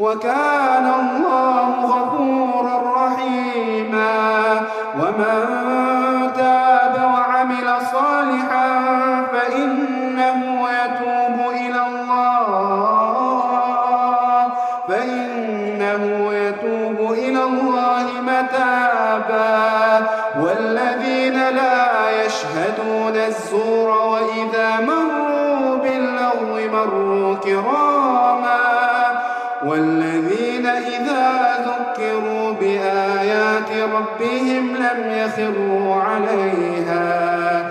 وكان الله غفورا رحيما. ومن تاب وعمل صالحا فإنه يتوب إلى الله متابا. والذين لا يشهدون الزور وإذا مروا باللغو مروا كراما. والذين إذا ذكروا بآيات ربهم لم يخروا عليها